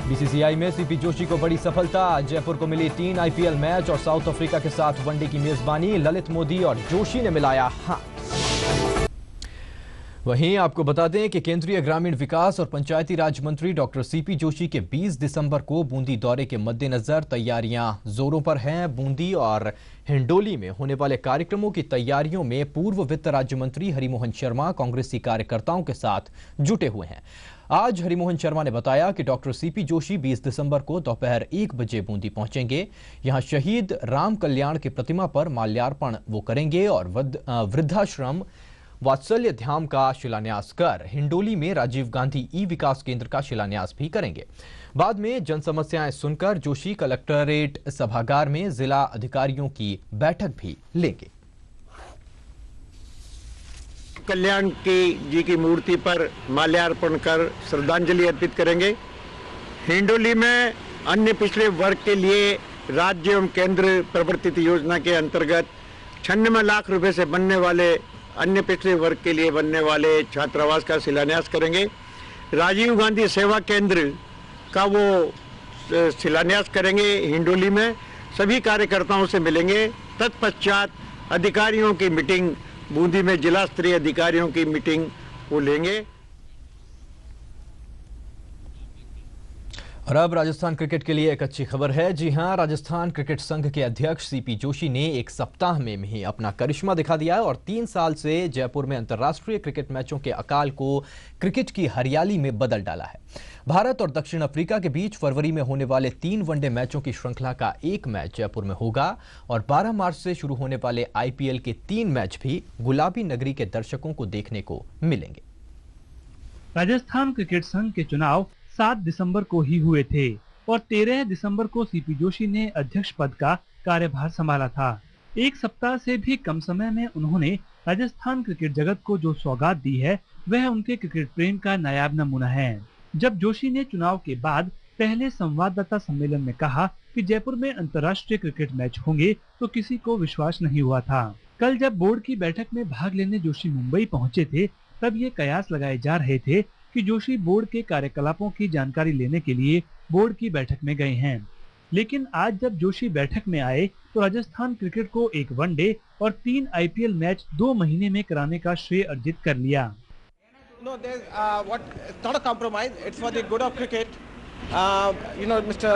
BCCI में CP Joshi को बड़ी सफलता। जयपुर को मिली 3 आईपीएल मैच और साउथ अफ्रीका के साथ वनडे की मेजबानी। ललित मोदी और जोशी ने मिलाया हाथ। वहीं आपको बता दें कि केंद्रीय ग्रामीण विकास और पंचायती राज मंत्री डॉक्टर सीपी जोशी के 20 दिसंबर को बूंदी दौरे के मद्देनजर तैयारियां जोरों पर हैं। बूंदी और हिंडोली में होने वाले कार्यक्रमों की तैयारियों में पूर्व वित्त राज्य मंत्री हरिमोहन शर्मा कांग्रेसी कार्यकर्ताओं के साथ जुटे हुए हैं। आज हरिमोहन शर्मा ने बताया कि डॉक्टर सीपी जोशी 20 दिसंबर को दोपहर 1 बजे बूंदी पहुंचेंगे। यहां शहीद राम कल्याण की प्रतिमा पर माल्यार्पण वो करेंगे और वृद्धाश्रम वात्सल्य धाम का शिलान्यास कर हिंडोली में राजीव गांधी ई विकास केंद्र का शिलान्यास भी करेंगे। बाद में जन समस्याएं सुनकर जोशी कलेक्टरेट सभागार में जिला अधिकारियों की बैठक भी लेंगे। कल्याण जी की मूर्ति पर माल्यार्पण कर श्रद्धांजलि अर्पित करेंगे। हिंडोली में अन्य पिछड़े वर्ग के लिए राज्य एवं केंद्र प्रवर्तित योजना के अंतर्गत 96 लाख रुपए से बनने वाले अन्य पिछड़े वर्ग के लिए बनने वाले छात्रावास का शिलान्यास करेंगे। राजीव गांधी सेवा केंद्र का वो शिलान्यास करेंगे। हिंडोली में सभी कार्यकर्ताओं से मिलेंगे। तत्पश्चात अधिकारियों की मीटिंग, बूंदी में जिला स्तरीय अधिकारियों की मीटिंग वो लेंगे। और अब राजस्थान क्रिकेट के लिए एक अच्छी खबर है। जी हां, राजस्थान क्रिकेट संघ के अध्यक्ष सीपी जोशी ने एक सप्ताह में ही अपना करिश्मा दिखा दिया है और 3 साल से जयपुर में अंतर्राष्ट्रीय क्रिकेट मैचों के अकाल को क्रिकेट की हरियाली में बदल डाला है। भारत और दक्षिण अफ्रीका के बीच फरवरी में होने वाले 3 वनडे मैचों की श्रृंखला का एक मैच जयपुर में होगा और 12 मार्च से शुरू होने वाले आईपीएल के 3 मैच भी गुलाबी नगरी के दर्शकों को देखने को मिलेंगे। राजस्थान क्रिकेट संघ के चुनाव 7 दिसंबर को ही हुए थे और 13 दिसंबर को सीपी जोशी ने अध्यक्ष पद का कार्यभार संभाला था। एक सप्ताह से भी कम समय में उन्होंने राजस्थान क्रिकेट जगत को जो सौगात दी है वह उनके क्रिकेट प्रेम का नायाब नमूना है। जब जोशी ने चुनाव के बाद पहले संवाददाता सम्मेलन में कहा कि जयपुर में अंतर्राष्ट्रीय क्रिकेट मैच होंगे तो किसी को विश्वास नहीं हुआ था। कल जब बोर्ड की बैठक में भाग लेने जोशी मुंबई पहुंचे थे तब ये कयास लगाए जा रहे थे कि जोशी बोर्ड के कार्यकलापों की जानकारी लेने के लिए बोर्ड की बैठक में गए हैं। लेकिन आज जब जोशी बैठक में आए तो राजस्थान क्रिकेट को एक वनडे और 3 आईपीएल मैच 2 महीने में कराने का श्रेय अर्जित कर लिया। No, there's it's not a compromise. It's for the good of cricket. Mr.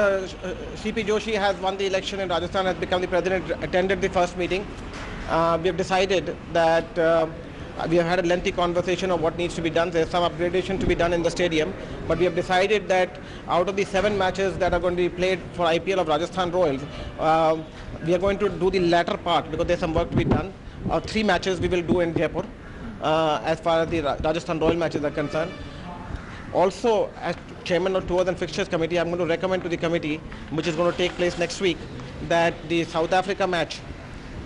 CP Joshi has won the election in Rajasthan, has become the president, attended the first meeting. We have decided that we have had a lengthy conversation of what needs to be done. There's some upgradation to be done in the stadium, but we have decided that out of the 7 matches that are going to be played for IPL of Rajasthan Royals, we are going to do the latter part because there's some work to be done. 3 matches we will do in Jaipur as far as the Rajasthan Royal matches are concerned. Also, as chairman of Tours and Fixtures Committee, I'm going to recommend to the committee, which is going to take place next week, that the South Africa match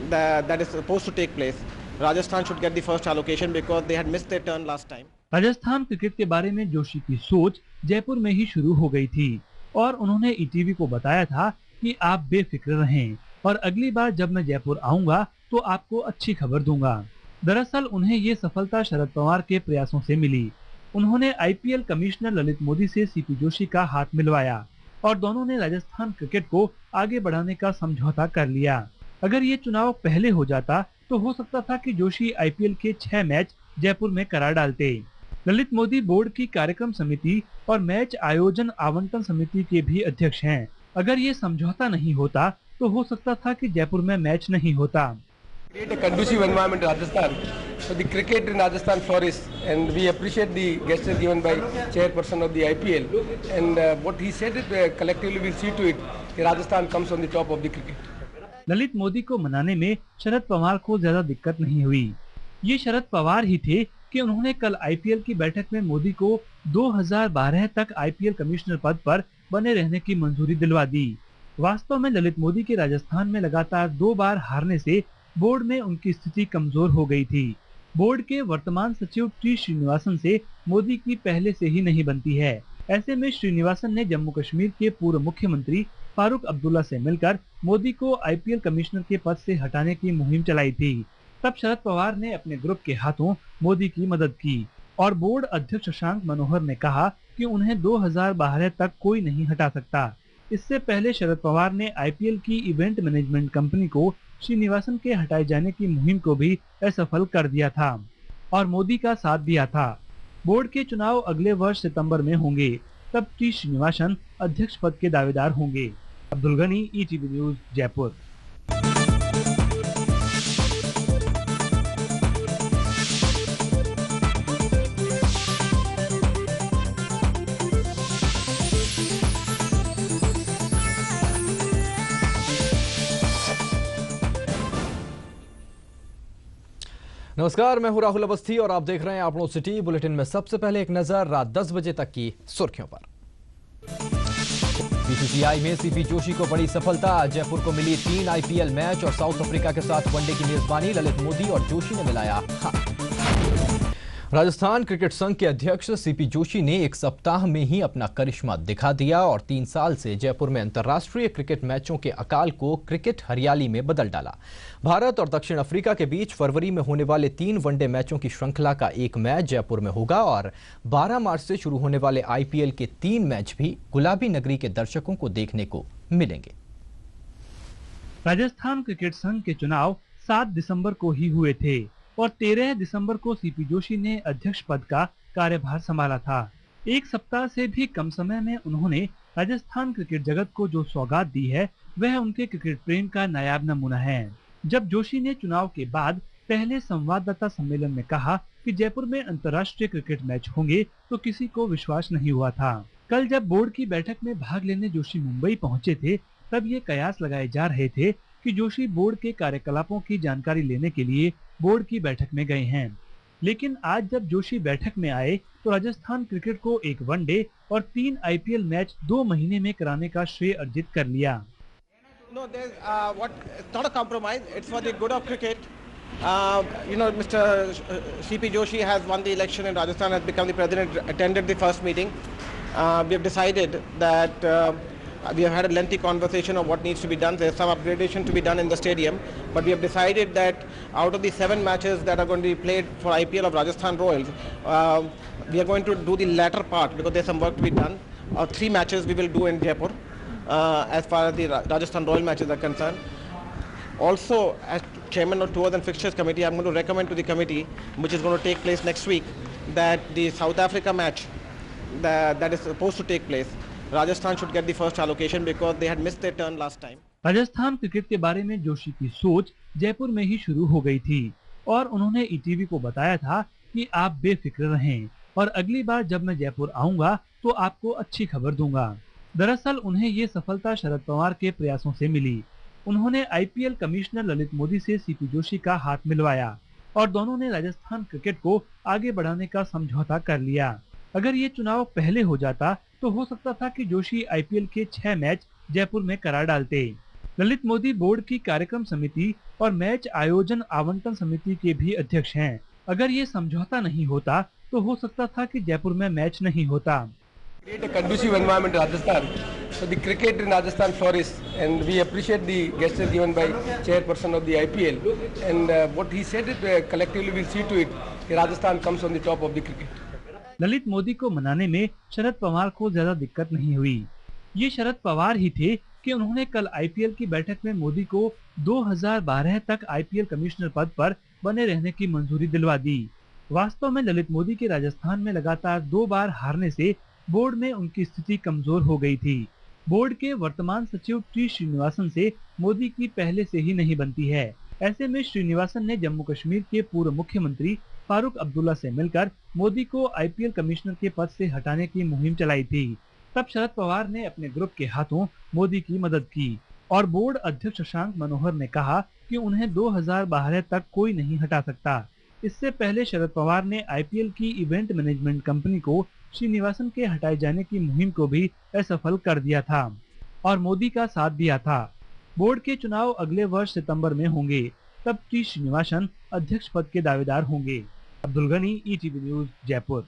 that is supposed to take place, Rajasthan should get the first allocation because they had missed their turn last time. Rajasthan cricket के बारे में जोशी की सोच जयपुर में ही शुरू हो गई थी और उन्होंने ईटीवी को बताया था कि आप बेफिक्र रहें और अगली बार जब मैं जयपुर आऊंगा तो आपको अच्छी खबर दूंगा। दरअसल उन्हें ये सफलता शरद पवार के प्रयासों से मिली। उन्होंने आईपीएल कमिश्नर ललित मोदी से सीपी जोशी का हाथ मिलवाया और दोनों ने राजस्थान क्रिकेट को आगे बढ़ाने का समझौता कर लिया। अगर ये चुनाव पहले हो जाता तो हो सकता था कि जोशी आईपीएल के 6 मैच जयपुर में करा डालते। ललित मोदी बोर्ड की कार्यक्रम समिति और मैच आयोजन आवंटन समिति के भी अध्यक्ष हैं। अगर ये समझौता नहीं होता तो हो सकता था कि जयपुर में मैच नहीं होता। Create a conducive environment in Rajasthan for the cricket in Rajasthan flourish, and we appreciate the gesture given by chairperson of the IPL, and what he said it collectively will see to it that Rajasthan comes on the top of the cricket. Lalit Modi को मनाने में शरद पवार को ज्यादा दिक्कत नहीं हुई। ये शरद पवार ही थे कि उन्होंने कल आईपीएल की बैठक में मोदी को 2012 तक आईपीएल कमिश्नर पद पर बने रहने की मंजूरी दिलवा दी। वास्तव में ललित मोदी के राजस्थान में लगातार 2 बार हारने से बोर्ड में उनकी स्थिति कमजोर हो गई थी। बोर्ड के वर्तमान सचिव टी श्रीनिवासन से मोदी की पहले से ही नहीं बनती है। ऐसे में श्रीनिवासन ने जम्मू कश्मीर के पूर्व मुख्यमंत्री फारूक अब्दुल्ला से मिलकर मोदी को आईपीएल कमिश्नर के पद से हटाने की मुहिम चलाई थी। तब शरद पवार ने अपने ग्रुप के हाथों मोदी की मदद की और बोर्ड अध्यक्ष शशांक मनोहर ने कहा कि उन्हें 2012 तक कोई नहीं हटा सकता। इससे पहले शरद पवार ने आईपीएल की इवेंट मैनेजमेंट कंपनी को श्रीनिवासन के हटाए जाने की मुहिम को भी असफल कर दिया था और मोदी का साथ दिया था। बोर्ड के चुनाव अगले वर्ष सितंबर में होंगे, तब टी श्रीनिवासन अध्यक्ष पद के दावेदार होंगे। Abdul Gani, ETV news, Jaipur. नमस्कार, मैं हूं राहुल अवस्थी और आप देख रहे हैं अपनों सिटी बुलेटिन में सबसे पहले एक नजर रात 10 बजे तक की सुर्खियों पर। बीसीसीआई में सीपी जोशी को बड़ी सफलता, जयपुर को मिली 3 आईपीएल मैच और साउथ अफ्रीका के साथ वनडे की मेजबानी, ललित मोदी और जोशी ने मिलाया हाथ। राजस्थान क्रिकेट संघ के अध्यक्ष सीपी जोशी ने एक सप्ताह में ही अपना करिश्मा दिखा दिया और 3 साल से जयपुर में अंतर्राष्ट्रीय क्रिकेट मैचों के अकाल को क्रिकेट हरियाली में बदल डाला। भारत और दक्षिण अफ्रीका के बीच फरवरी में होने वाले 3 वनडे मैचों की श्रृंखला का एक मैच जयपुर में होगा और 12 मार्च से शुरू होने वाले आईपीएल के 3 मैच भी गुलाबी नगरी के दर्शकों को देखने को मिलेंगे। राजस्थान क्रिकेट संघ के चुनाव 7 दिसंबर को ही हुए थे और 13 दिसंबर को सीपी जोशी ने अध्यक्ष पद का कार्यभार संभाला था। एक सप्ताह से भी कम समय में उन्होंने राजस्थान क्रिकेट जगत को जो सौगात दी है, वह उनके क्रिकेट प्रेम का नायाब नमूना है। जब जोशी ने चुनाव के बाद पहले संवाददाता सम्मेलन में कहा कि जयपुर में अंतर्राष्ट्रीय क्रिकेट मैच होंगे, तो किसी को विश्वास नहीं हुआ था। कल जब बोर्ड की बैठक में भाग लेने जोशी मुंबई पहुंचे थे, तब ये कयास लगाए जा रहे थे कि जोशी बोर्ड के कार्यकलापों की जानकारी लेने के लिए बोर्ड की बैठक में गए हैं। लेकिन आज जब जोशी बैठक में आए तो राजस्थान क्रिकेट को एक वनडे और 3 आईपीएल मैच 2 महीने में कराने का श्रेय अर्जित कर लिया। No, there's it's not a compromise. It's for the good of cricket. Mr. CP Joshi has won the election in Rajasthan, has become the president, attended the first meeting. We have decided that we have had a lengthy conversation of what needs to be done. There's some upgradation to be done in the stadium, but we have decided that out of the 7 matches that are going to be played for IPL of Rajasthan Royals, we are going to do the latter part because there's some work to be done. 3 matches we will do in Jaipur as far as the Rajasthan Royal matches are concerned. Also, as chairman of Tours and Fixtures Committee, I'm going to recommend to the committee, which is going to take place next week, that the South Africa match that is supposed to take place, Rajasthan should get the first allocation because they had missed their turn last time. Rajasthan cricket के बारे में जोशी की सोच जयपुर में ही शुरू हो गई थी और उन्होंने ईटीवी को बताया था कि आप बेफिक्र रहें और अगली बार जब मैं जयपुर आऊंगा तो आपको अच्छी खबर दूंगा। दरअसल उन्हें ये सफलता शरद पवार के प्रयासों से मिली। उन्होंने आईपीएल कमिश्नर ललित मोदी से सीपी जोशी का हाथ मिलवाया और दोनों ने राजस्थान क्रिकेट को आगे बढ़ाने का समझौता कर लिया। अगर ये चुनाव पहले हो जाता तो हो सकता था कि जोशी आईपीएल के 6 मैच जयपुर में करा डालते। ललित मोदी बोर्ड की कार्यक्रम समिति और मैच आयोजन आवंटन समिति के भी अध्यक्ष हैं। अगर ये समझौता नहीं होता तो हो सकता था कि जयपुर में मैच नहीं होता। Create a conducive environment in Rajasthan so the cricket in Rajasthan flourishes, and we appreciate the gesture given by chairperson of the IPL, and what he said it collectively will see to it that Rajasthan comes on the top of the cricket. Lalit Modi को मनाने में शरद पवार को ज्यादा दिक्कत नहीं हुई। ये शरद पवार ही थे कि उन्होंने कल आईपीएल की बैठक में मोदी को 2012 तक आईपीएल कमिश्नर पद पर बने रहने की मंजूरी दिलवा दी। वास्तव में ललित मोदी के राजस्थान में लगातार 2 बार हारने से बोर्ड में उनकी स्थिति कमजोर हो गई थी। बोर्ड के वर्तमान सचिव टी श्रीनिवासन से मोदी की पहले से ही नहीं बनती है। ऐसे में श्रीनिवासन ने जम्मू कश्मीर के पूर्व मुख्यमंत्री फारूक अब्दुल्ला से मिलकर मोदी को आईपीएल कमिश्नर के पद से हटाने की मुहिम चलाई थी। तब शरद पवार ने अपने ग्रुप के हाथों मोदी की मदद की और बोर्ड अध्यक्ष शशांक मनोहर ने कहा कि उन्हें 2012 तक कोई नहीं हटा सकता। इससे पहले शरद पवार ने आईपीएल की इवेंट मैनेजमेंट कंपनी को श्रीनिवासन के हटाए जाने की मुहिम को भी असफल कर दिया था और मोदी का साथ दिया था। बोर्ड के चुनाव अगले वर्ष सितंबर में होंगे, तब टी श्रीनिवासन अध्यक्ष पद के दावेदार होंगे। Abdul Gani, ETV news, Jaipur.